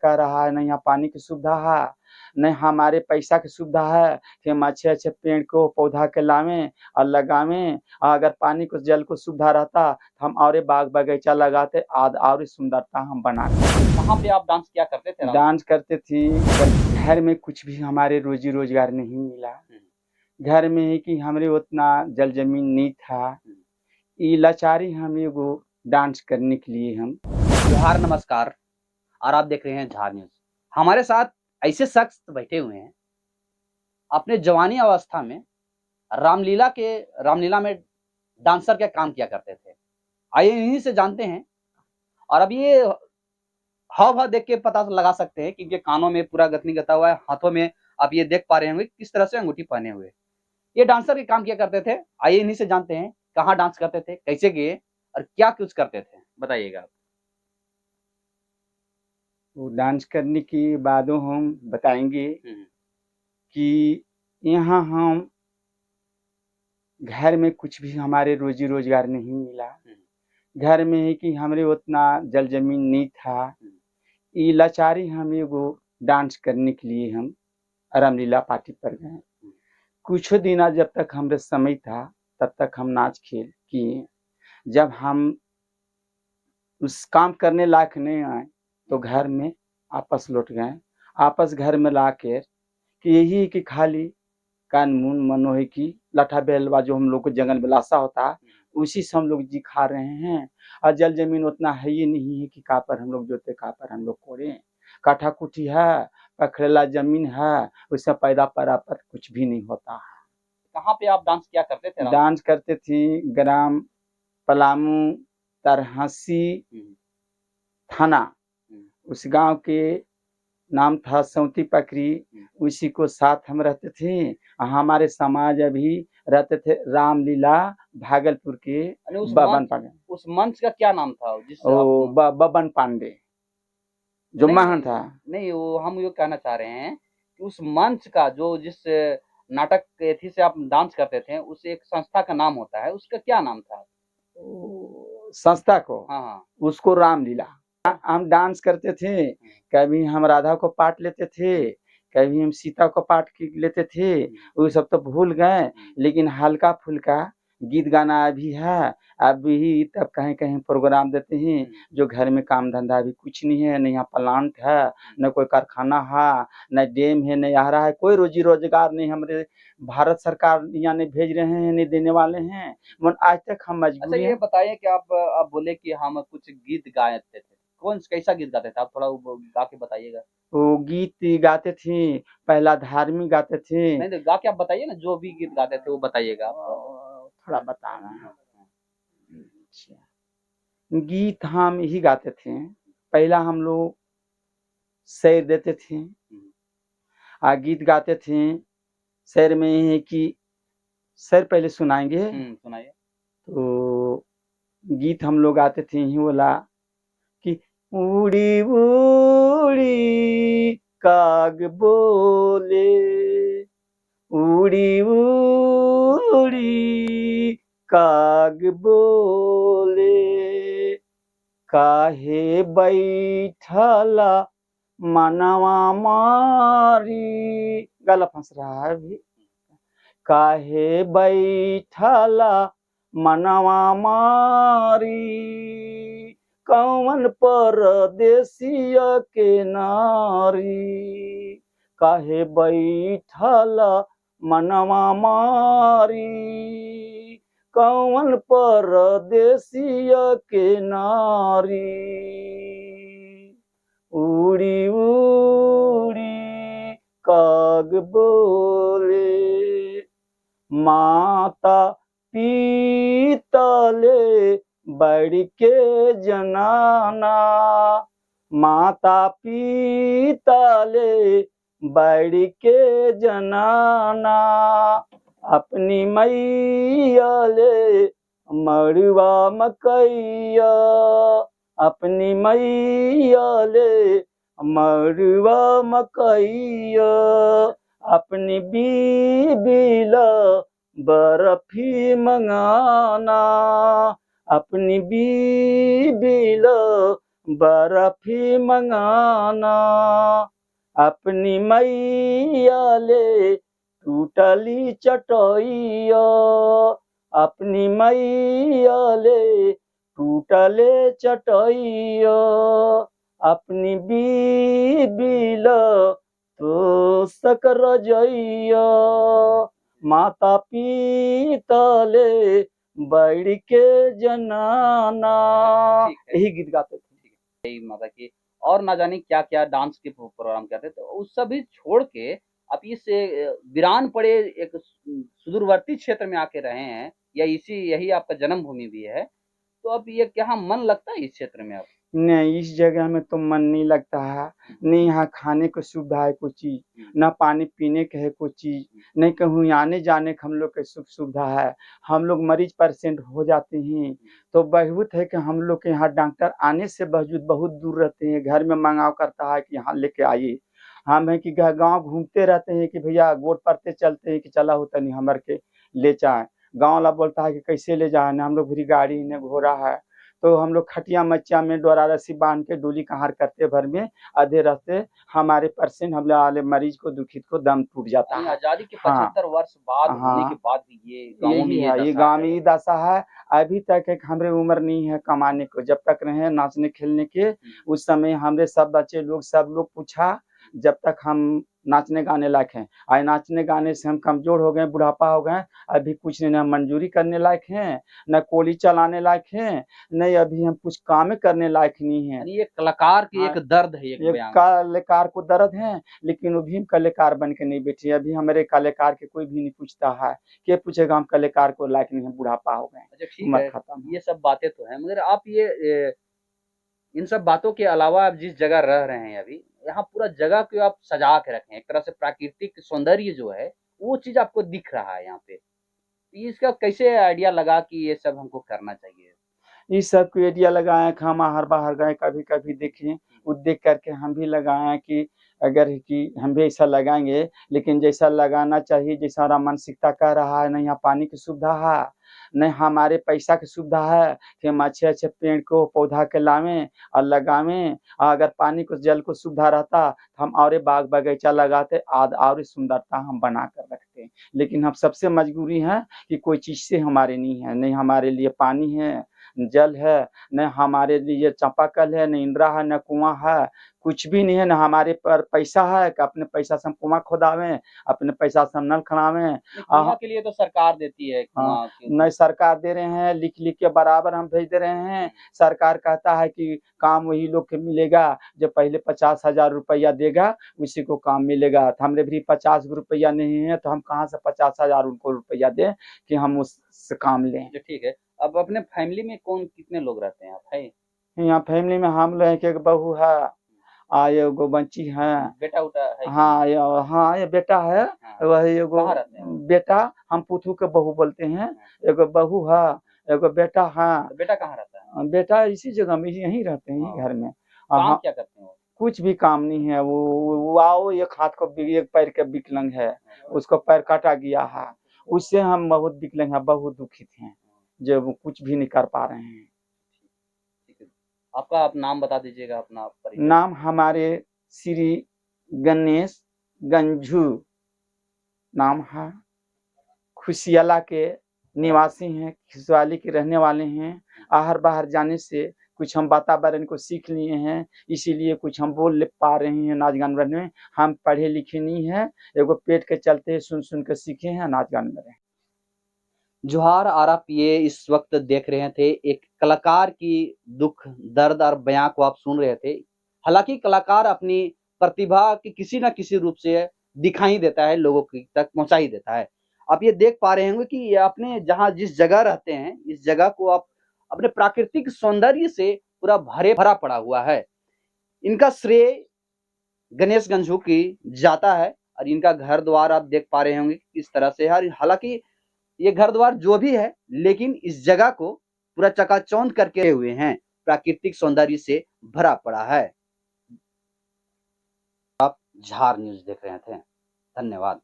कह रहा है, न यहाँ पानी की सुविधा है, न हमारे पैसा की सुविधा है कि हम अच्छे अच्छे पेड़ को पौधा के लावें और लगावें। अगर पानी को जल को सुविधा रहता तो हम और बाग बगीचा लगाते, और सुंदरता हम बनाते। कहाँ पे आप डांस किया करते थे? डांस करते थी घर में, कुछ भी हमारे रोजी रोजगार नहीं मिला। घर में ही कि हमरे उतना जल जमीन नहीं था, ये लाचारी हम एगो डांस करने के लिए हम। जोहार, नमस्कार, और आप देख रहे हैं झार न्यूज। हमारे साथ ऐसे शख्स बैठे हुए हैं, अपने जवानी अवस्था में रामलीला में डांसर का काम किया करते थे। आइए इन्हीं से जानते हैं। और अब ये हाव भाव देख के पता लगा सकते हैं कि इनके कानों में पूरा गथनी गथा हुआ है, हाथों में आप ये देख पा रहे होंगे किस तरह से अंगूठी पहने हुए। ये डांसर के काम किया करते थे। आइए इन्हीं से जानते हैं कहाँ डांस करते थे, कैसे किए और क्या कुछ करते थे, बताइएगा। वो डांस करने के बाद हम बताएंगे कि यहाँ हम घर में कुछ भी हमारे रोजी रोजगार नहीं मिला। घर में ही कि हमरे उतना जल जमीन नहीं था, ये लाचारी हम एगो डांस करने के लिए हम रामलीला पार्टी पर गए। कुछ दिन जब तक हमरे समय था तब तक हम नाच खेल किए। जब हम उस काम करने लायक नहीं आए तो घर में आपस लौट गए। आपस घर में ला कर कि यही कि खाली कानून मनोही की लाठा बेलवा जो हम लोग को जंगल में लाशा होता है, उसी से हम लोग जी खा रहे हैं। और जल जमीन उतना है ही नहीं है कि कहाँ पर हम लोग जोते, कहाँ पर हम लोग कोड़े। काठा कुटी है, पखरेला जमीन है, उससे पैदा परापत कुछ भी नहीं होता है। कहाँ पे आप डांस किया करते थे? डांस करते थी ग्राम पलामू तरहसी थाना, उस गांव के नाम था सौती पकरी। उसी को साथ हम रहते थे। हमारे समाज अभी रहते थे रामलीला भागलपुर के बबन पांडे। उस मंच का क्या नाम था बबन पांडे जो महान था। नहीं, वो हम ये कहना चाह रहे हैं कि उस मंच का जो जिस नाटक थी से आप डांस करते थे, उस एक संस्था का नाम होता है, उसका क्या नाम था? संस्था को? हाँ, उसको रामलीला। हम डांस करते थे, कभी हम राधा को पाठ लेते थे, कभी हम सीता को पाठ लेते थे। वो सब तो भूल गए, लेकिन हल्का फुल्का गीत गाना अभी है। अभी तब कहीं कहीं प्रोग्राम देते हैं। जो घर में काम धंधा भी कुछ नहीं है, न यहाँ प्लांट है, न कोई कारखाना है, न डैम है, न आ रहा है, कोई रोजी रोजगार नहीं। हमारे भारत सरकार यहाँ नहीं भेज रहे हैं, नहीं देने वाले हैं। आज तक हम मजबूर हैं। ये बताइए कि आप बोले कि हम कुछ गीत गाते थे, कैसा गीत गाते थे? आप थोड़ा गा के बताइएगा। वो गीत गाते थे, पहला धार्मिक गाते थे। नहीं, गा के आप बताइए ना, जो भी गीत गाते थे वो बताइएगा। थोड़ा बताना है। गीत हम यही गाते थे। पहला हम लोग शेर देते थे, गीत गाते थे। शेर में है कि शेर पहले सुनाएंगे। सुनाइए। तो गीत हम लोग गाते थे यही बोला कि उड़ी उड़ी काग बोले, उड़ी उड़ी काग बोले, काहे बैठला मनवा मारी। गला फंस रहा है अभी। काहे बैठला मनवा मारी, कौन परदेसिया के नारी। काहे बैठला मनवा मारी, कौन परदेसिया के नारी। उड़ी उड़ी काग बोले, माता पिता ले बढ़ के जनाना, माता पिता ले बढ़ के जनाना। अपनी मैया ले मड़ुआ मकैया, अपनी मैया ले मड़ुआ मकैया। अपनी बीबी ला बर्फी मंगाना, अपनी बीबी ला बर्फी मंगाना, अपनी मैया ले टूटली चटैया, अपनी मैया ले टूटले चटैया, अपनी बीबी ला तो सकर जइया, माता पिता ले बैठ के जनाना। यही गीत गाते थे। यही माता की, और ना जाने क्या क्या डांस के प्रोग्राम करते थे, तो उस सभी छोड़ के आप इस वीरान पड़े एक सुदूरवर्ती क्षेत्र में आके रहे हैं, या यही आपका जन्मभूमि भी है, तो अब ये क्या मन लगता है इस क्षेत्र में? अब नहीं, इस जगह में तो मन नहीं लगता है। नहीं यहाँ खाने को सुविधा है कोई चीज, ना पानी पीने के है कोई चीज, नहीं कहीं आने जाने का हम लोग के सुख सुविधा है। हम लोग मरीज पेशेंट हो जाते हैं तो बहुत है कि हम लोग के यहाँ डॉक्टर आने से बावजूद बहुत दूर रहते हैं, घर में मंगाव करता है कि यहाँ लेके आइए। हम है कि गाँव घूमते रहते हैं कि भैया गोट पड़ते चलते हैं कि चला होता नहीं हमारे के ले जाए। गाँव वाला बोलता है कि कैसे ले जाए, ना हम लोग भी गाड़ी न घोड़ा है, तो हम लोग खटिया मच्चिया में डोरा रस्सी बांध के डोली कहार करते भर में आधे रास्ते हमारे परसेंट हम वाले मरीज को दुखित को दम टूट जाता है। आजादी के हाँ 75 वर्ष बाद होने के बाद भी ये गाँव में ये गाँव में ये दशा है। अभी तक एक हमारे उम्र नहीं है कमाने को, जब तक रहे नाचने खेलने के उस समय हमारे सब बच्चे लोग सब लोग पूछा जब तक हम नाचने गाने लायक हैं। आज नाचने गाने से हम कमजोर हो गए, बुढ़ापा हो गए, अभी कुछ नहीं, न मंजूरी करने लायक हैं, न कोली चलाने लायक हैं, नहीं अभी हम कुछ काम करने लायक नहीं है। ये कलाकार की एक दर्द है, एक कलाकार को दर्द है, लेकिन वो भी हम कलाकार बन के नहीं बैठे। अभी हमारे कलाकार के कोई भी नहीं पूछता है, के पूछेगा हम कलाकार को लायक नहीं है, बुढ़ापा हो गए। अच्छा ठीक है, खत्म। ये सब बातें तो है, मगर आप ये इन सब बातों के अलावा आप जिस जगह रह रहे हैं अभी, यहाँ पूरा जगह को आप सजा के रखे हैं, एक तरह से प्राकृतिक सौंदर्य जो है वो चीज आपको दिख रहा है यहाँ पे, इसका कैसे आइडिया लगा कि ये सब हमको करना चाहिए? इस सब को आइडिया लगाए कि हम बाहर गए कभी कभी देखें, वो देख करके हम भी लगाए कि अगर कि हम भी ऐसा लगाएंगे, लेकिन जैसा लगाना चाहिए जैसा हमारा मानसिकता कह रहा है, नहीं यहाँ पानी की सुविधा है, नहीं हमारे पैसा की सुविधा है कि हम अच्छे अच्छे पेड़ को पौधा के लावें और लगावें। अगर पानी को जल को सुविधा रहता तो हम और बाग बगीचा लगाते, और सुंदरता हम बना कर रखते। लेकिन हम सबसे मजबूरी है कि कोई चीज से हमारे नहीं है, नहीं हमारे लिए पानी है, जल है, न हमारे लिए चापाकल है, न इंदिरा है, न कुआं है, कुछ भी नहीं है। न हमारे पर पैसा है कि अपने पैसा से हम कुआं खोदावें, अपने पैसा से हम नल खड़ावें। कुआं के लिए तो सरकार देती है, हाँ, नहीं सरकार दे रहे हैं, लिख लिख के बराबर हम भेज दे रहे हैं। सरकार कहता है कि काम वही लोग के मिलेगा जो पहले 50,000 रुपया देगा उसी को काम मिलेगा। तो हमरे भी 50 रुपया नहीं है तो हम कहाँ से 50,000 उनको रुपया दें कि हम उससे काम लें। ठीक है, अब अपने फैमिली में कौन कितने लोग रहते हैं आप? है यहाँ फैमिली में हम लोग एक बहू है, एगो बच्ची है, बेटा उटा है? हाँ ये बेटा है। हाँ। वही एगो बेटा, हम पुथू के बहू बोलते हैं, एगो बहू है, एगो बेटा है। तो बेटा कहाँ रहता है? बेटा इसी जगह में यहीं रहते हैं घर में। काम क्या करते हैं वो? कुछ भी काम नहीं है, वो आओ एक हाथ को एक पैर के विकलांग है, उसको पैर काटा गया है, उससे हम बहुत विकलांग है, बहुत दुखित हैं जो वो कुछ भी नहीं कर पा रहे हैं। आपका आप नाम बता दीजिएगा अपना। नाम हमारे श्री गणेश गंझू नाम है, खुशियाला के निवासी हैं, खुशहाली के रहने वाले हैं। आहर बाहर जाने से कुछ हम वातावरण को सीख लिए हैं, इसीलिए कुछ हम बोल पा रहे हैं नाच गान में। हम पढ़े लिखे नहीं है, एगो पेट के चलते सुन सुन के सीखे हैं नाच गान में। जोहार, और आप ये इस वक्त देख रहे थे एक कलाकार की दुख दर्द और बयां को आप सुन रहे थे। हालांकि कलाकार अपनी प्रतिभा की किसी न किसी रूप से दिखाई देता है, लोगों की तक पहुंचा ही देता है। आप ये देख पा रहे होंगे कि अपने जहां जिस जगह रहते हैं इस जगह को आप अपने प्राकृतिक सौंदर्य से पूरा भरा पड़ा हुआ है। इनका श्रेय गणेश गंझू की जाता है, और इनका घर द्वार आप देख पा रहे होंगे किस तरह से है। हालांकि ये घर द्वार जो भी है, लेकिन इस जगह को पूरा चकाचौंध करके हुए हैं, प्राकृतिक सौंदर्य से भरा पड़ा है। आप झार न्यूज देख रहे थे, धन्यवाद।